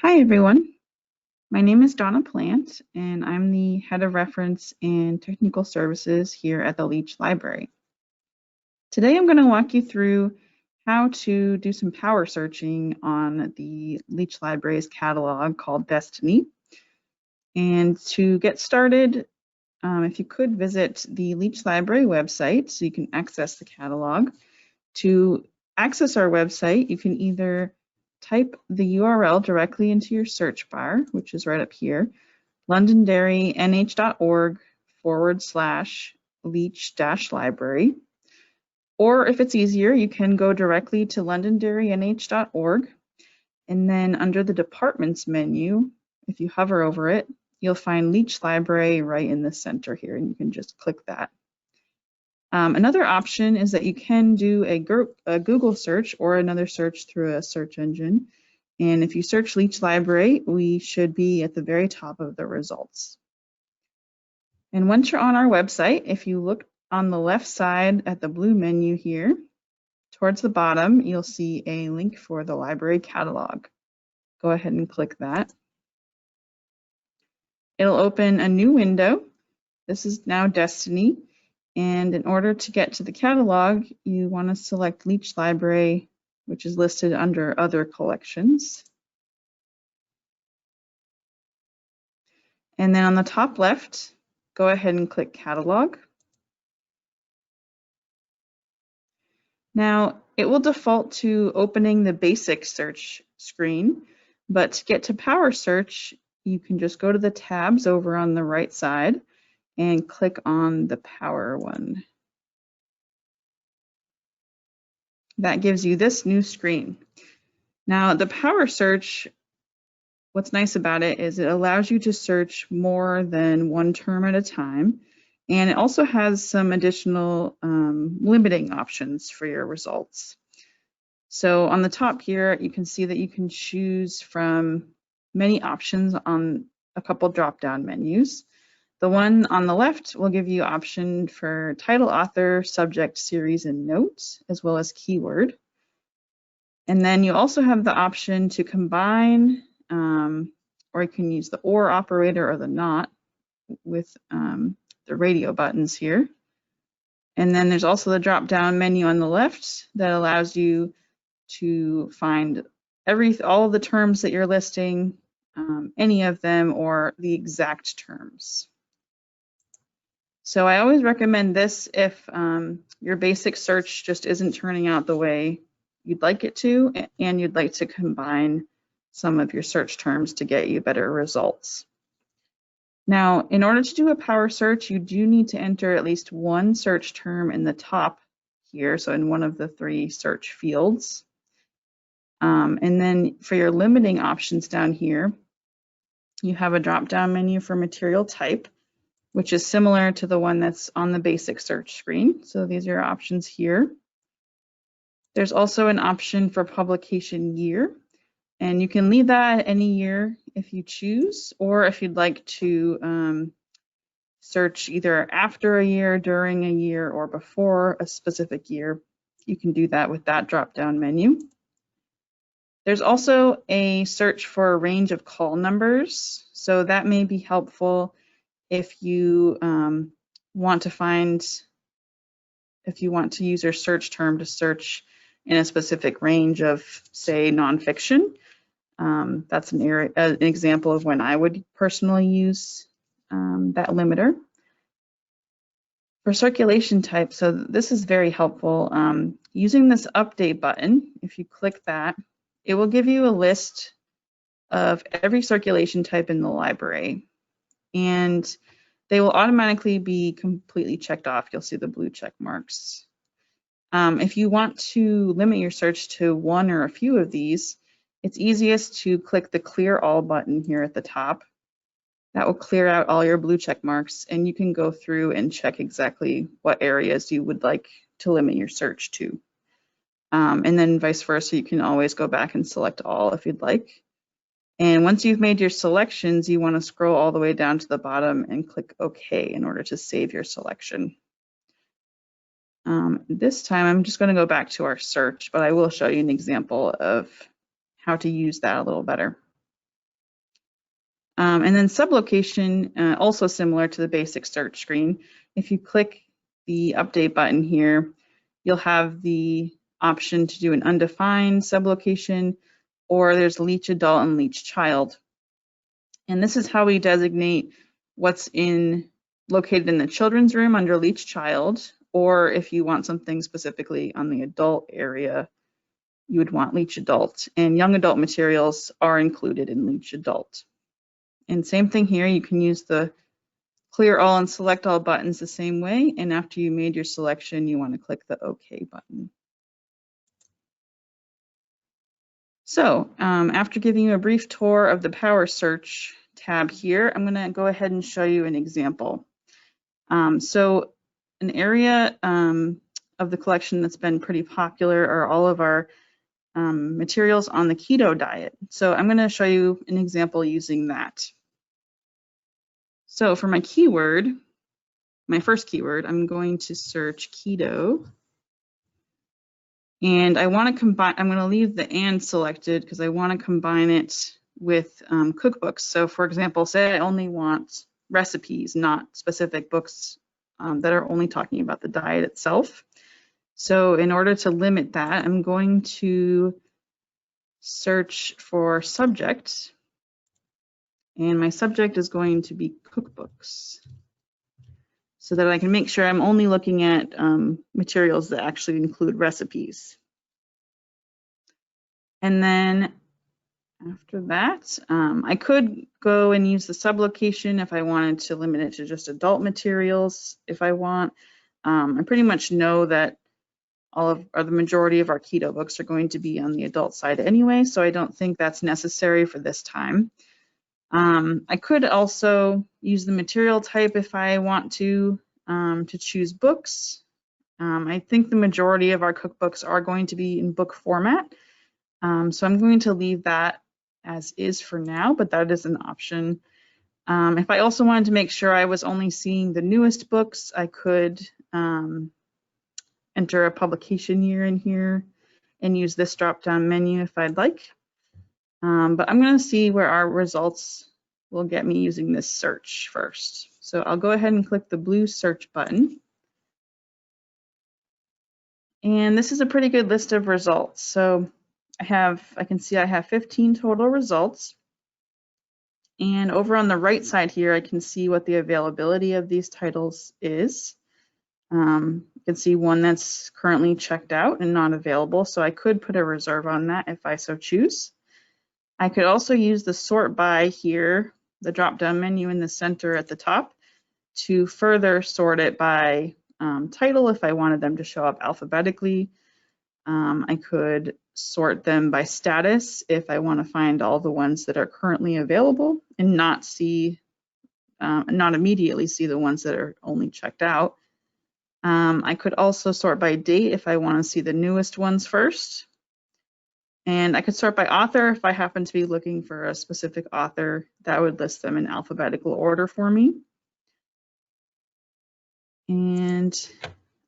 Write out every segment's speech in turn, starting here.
Hi, everyone. My name is Donna Plant, and I'm the Head of Reference and Technical Services here at the Leach Library. Today, I'm going to walk you through how to do some power searching on the Leach Library's catalog called Destiny. And to get started, if you could visit the Leach Library website so you can access the catalog. To access our website, you can either type the URL directly into your search bar, which is right up here, londonderrynh.org/leach-library. Or if it's easier, you can go directly to londonderrynh.org, and then under the departments menu, if you hover over it, you'll find Leach Library right in the center here, and you can just click that. Another option is that you can do a Google search or another search through a search engine. And if you search Leach Library, we should be at the very top of the results. And once you're on our website, if you look on the left side at the blue menu here, towards the bottom, you'll see a link for the library catalog. Go ahead and click that. It'll open a new window. This is now Destiny. And in order to get to the catalog, you want to select Leach Library, which is listed under Other Collections. And then on the top left, go ahead and click Catalog. Now, it will default to opening the basic search screen, but to get to Power Search, you can just go to the tabs over on the right side and click on the Power one. That gives you this new screen. Now, the Power Search, what's nice about it is it allows you to search more than one term at a time, and it also has some additional limiting options for your results. So on the top here, you can see that you can choose from many options on a couple drop-down menus. The one on the left will give you option for title, author, subject, series, and notes, as well as keyword. And then you also have the option to combine, or you can use the or operator or the not with the radio buttons here. And then there's also the drop-down menu on the left that allows you to find all of the terms that you're listing, any of them, or the exact terms. So I always recommend this if your basic search just isn't turning out the way you'd like it to, and you'd like to combine some of your search terms to get you better results. Now, in order to do a power search, you do need to enter at least one search term in the top here, so in one of the three search fields. And then for your limiting options down here, you have a drop-down menu for material type, which is similar to the one that's on the basic search screen. So these are your options here. There's also an option for publication year, and you can leave that at any year if you choose, or if you'd like to search either after a year, during a year, or before a specific year, you can do that with that drop-down menu. There's also a search for a range of call numbers, so that may be helpful if you want to use your search term to search in a specific range of, say, nonfiction. That's an example of when I would personally use that limiter. For circulation type, so this is very helpful. Using this update button, if you click that, it will give you a list of every circulation type in the library, and they will automatically be completely checked off. You'll see the blue check marks. If you want to limit your search to one or a few of these, it's easiest to click the Clear All button here at the top. That will clear out all your blue check marks, and you can go through and check exactly what areas you would like to limit your search to. And then vice versa, you can always go back and select all if you'd like. And once you've made your selections, you want to scroll all the way down to the bottom and click OK in order to save your selection. This time, I'm just going to go back to our search, but I will show you an example of how to use that a little better. And then sublocation, also similar to the basic search screen. If you click the update button here, you'll have the option to do an undefined sublocation, or there's Leach Adult and Leach Child. And this is how we designate what's located in the children's room under Leach Child, or if you want something specifically on the adult area, you would want Leach Adult. And young adult materials are included in Leach Adult. And same thing here, you can use the clear all and select all buttons the same way. And after you made your selection, you want to click the OK button. So after giving you a brief tour of the Power Search tab here, I'm going to go ahead and show you an example. So an area of the collection that's been pretty popular are all of our materials on the keto diet. So I'm going to show you an example using that. So for my keyword, my first keyword, I'm going to search keto. And I want to combine, I'm going to leave the and selected because I want to combine it with cookbooks. So for example, say I only want recipes, not specific books that are only talking about the diet itself. So in order to limit that, I'm going to search for subject. And my subject is going to be cookbooks, so that I can make sure I'm only looking at materials that actually include recipes. And then after that, I could go and use the sublocation if I wanted to limit it to just adult materials if I want. I pretty much know that the majority of our keto books are going to be on the adult side anyway, so I don't think that's necessary for this time. I could also use the material type if I want to choose books. I think the majority of our cookbooks are going to be in book format, so I'm going to leave that as is for now, but that is an option. If I also wanted to make sure I was only seeing the newest books, I could enter a publication year in here and use this drop-down menu if I'd like. But I'm going to see where our results will get me using this search first. So I'll go ahead and click the blue search button. And this is a pretty good list of results. So I can see I have 15 total results. And over on the right side here, I can see what the availability of these titles is. You can see one that's currently checked out and not available. So I could put a reserve on that if I so choose. I could also use the sort by here, the drop-down menu in the center at the top, to further sort it by title if I wanted them to show up alphabetically. I could sort them by status if I want to find all the ones that are currently available and not immediately see the ones that are only checked out. I could also sort by date if I want to see the newest ones first. And I could sort by author if I happen to be looking for a specific author. That would list them in alphabetical order for me. And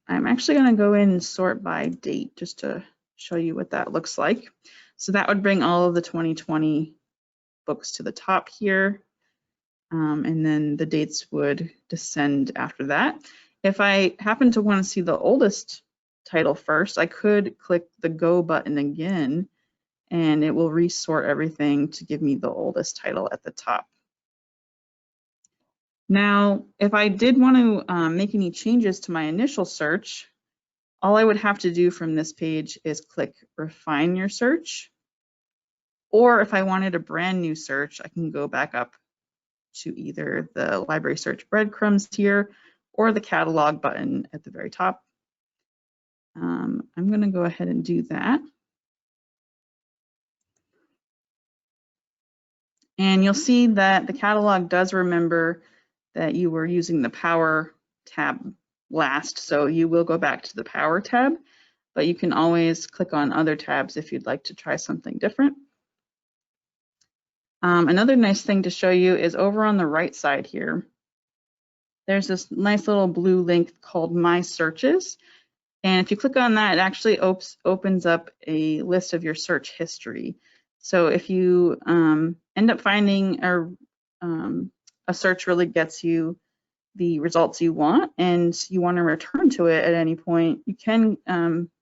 I'm actually going to go in and sort by date just to show you what that looks like. So that would bring all of the 2020 books to the top here. And then the dates would descend after that. If I happen to want to see the oldest title first, I could click the Go button again, and it will resort everything to give me the oldest title at the top. Now, if I did want to make any changes to my initial search, all I would have to do from this page is click Refine Your Search. Or if I wanted a brand new search, I can go back up to either the Library Search breadcrumbs here or the Catalog button at the very top. I'm going to go ahead and do that. And you'll see that the catalog does remember that you were using the Power tab last, so you will go back to the Power tab, but you can always click on other tabs if you'd like to try something different. Another nice thing to show you is over on the right side here, there's this nice little blue link called My Searches. And if you click on that, it actually opens up a list of your search history. So if you end up finding or a search really gets you the results you want and you want to return to it at any point, you can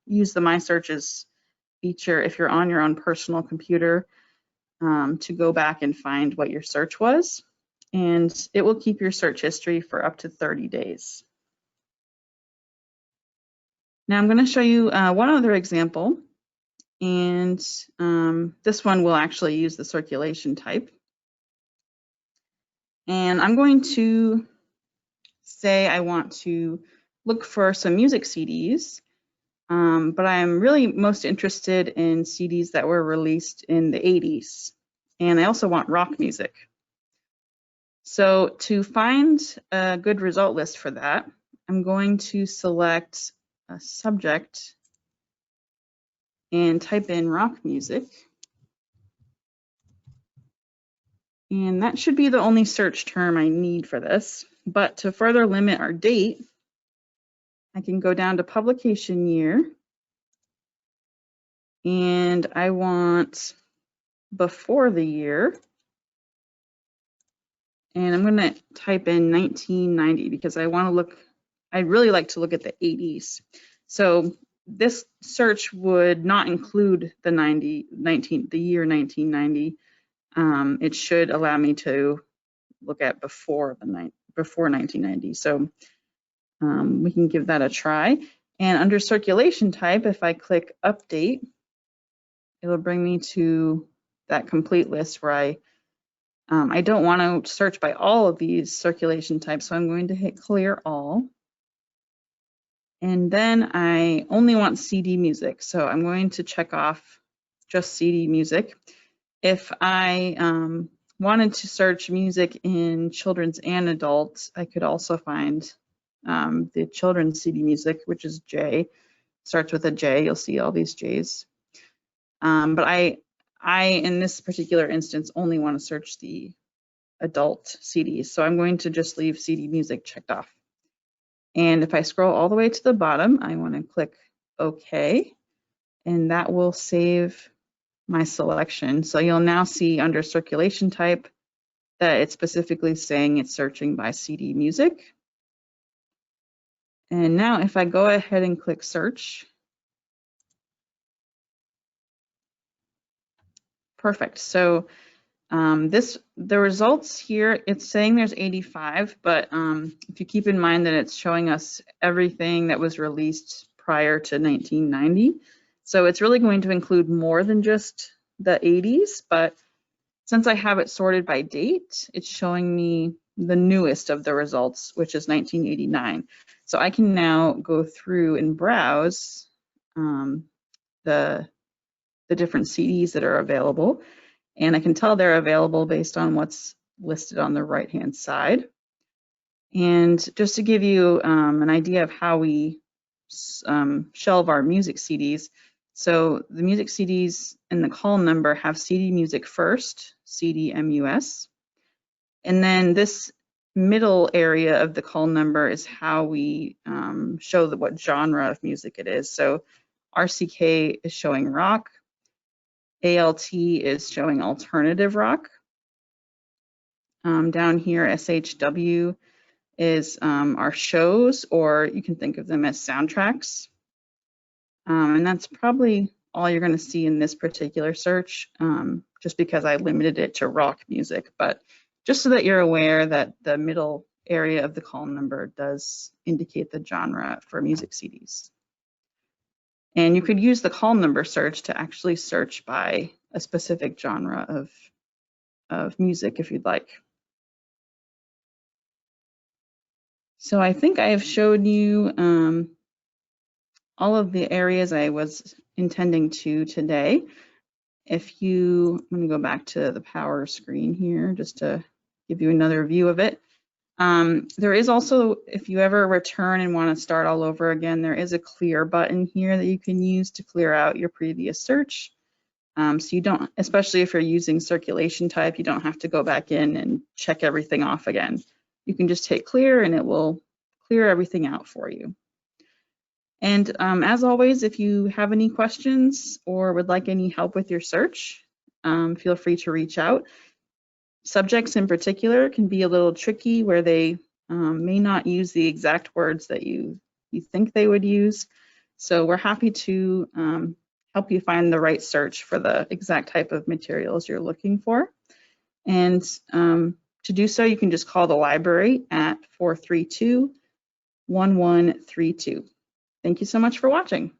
use the My Searches feature if you're on your own personal computer to go back and find what your search was. And it will keep your search history for up to 30 days. Now I'm going to show you one other example. And this one will actually use the circulation type. And I'm going to say I want to look for some music CDs, but I'm really most interested in CDs that were released in the 80s. And I also want rock music. So to find a good result list for that, I'm going to select a subject and type in rock music. And that should be the only search term I need for this. But to further limit our date, I can go down to publication year. And I want before the year. And I'm going to type in 1990 because I want to look, I'd really like to look at the 80s. So this search would not include the year 1990. It should allow me to look at before 1990. So we can give that a try. And under circulation type, if I click update, it'll bring me to that complete list where I don't want to search by all of these circulation types, so I'm going to hit clear all. And then I only want CD music, so I'm going to check off just CD music. If I wanted to search music in children's and adults, I could also find the children's CD music, which is J. Starts with a J, you'll see all these J's. But I, in this particular instance, only want to search the adult CDs. So I'm going to just leave CD music checked off. And if I scroll all the way to the bottom, I want to click OK, and that will save my selection. So you'll now see under circulation type that it's specifically saying it's searching by CD music. And now if I go ahead and click search, perfect. So the results here, it's saying there's 85, but if you keep in mind that it's showing us everything that was released prior to 1990, so it's really going to include more than just the 80s, but since I have it sorted by date, it's showing me the newest of the results, which is 1989. So I can now go through and browse the different CDs that are available. And I can tell they're available based on what's listed on the right-hand side. And just to give you an idea of how we shelve our music CDs, so the music CDs in the call number have CD music first, CD MUS. And then this middle area of the call number is how we show what genre of music it is. So RCK is showing rock. ALT is showing alternative rock. Down here, SHW is our shows, or you can think of them as soundtracks. And that's probably all you're going to see in this particular search, just because I limited it to rock music. But just so that you're aware that the middle area of the call number does indicate the genre for music CDs. And you could use the call number search to actually search by a specific genre of music if you'd like. So I think I have showed you all of the areas I was intending to today. I'm going to go back to the power screen here just to give you another view of it. There is also, if you ever return and want to start all over again, there is a clear button here that you can use to clear out your previous search. So you don't, especially if you're using circulation type, you don't have to go back in and check everything off again. You can just hit clear and it will clear everything out for you. And as always, if you have any questions or would like any help with your search, feel free to reach out. Subjects in particular can be a little tricky where they may not use the exact words that you think they would use. So we're happy to help you find the right search for the exact type of materials you're looking for. And to do so, you can just call the library at 432-1132. Thank you so much for watching.